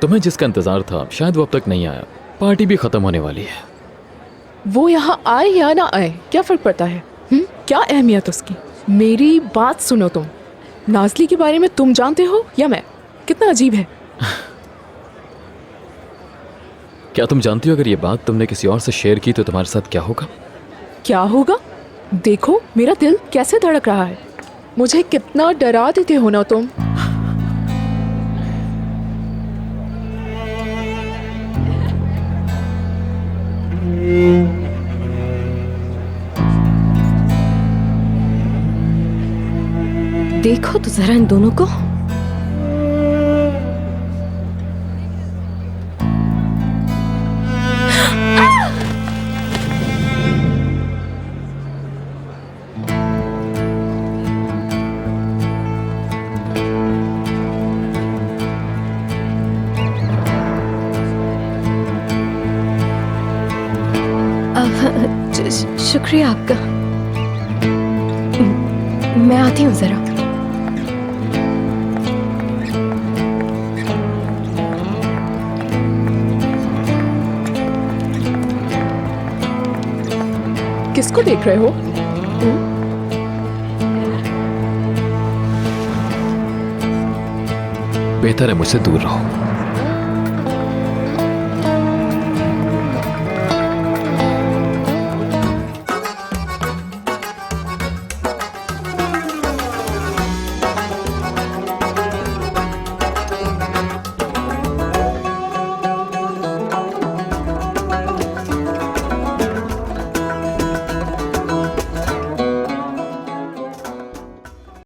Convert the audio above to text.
तुम्हें जिसका इंतजार था शायद वो अब तक नहीं आया। पार्टी भी खत्म होने वाली है। वो यहाँ आए या ना आए क्या फर्क पड़ता है? क्या अहमियत उसकी? मेरी बात सुनो तुम। नाज़ली के बारे में तुम जानते हो या मैं? कितना अजीब है। क्या तुम जानती हो अगर ये बात तुमने किसी और से शेयर की तो तुम्हारे साथ क्या होगा? क्या होगा? देखो मेरा दिल कैसे धड़क रहा है। मुझे कितना डरा देते हो ना तुम। देखो तो जरा इन दोनों को। शुक्रिया आपका। मैं आती हूँ जरा। किसको देख रहे हो? बेहतर है मुझसे दूर रहो।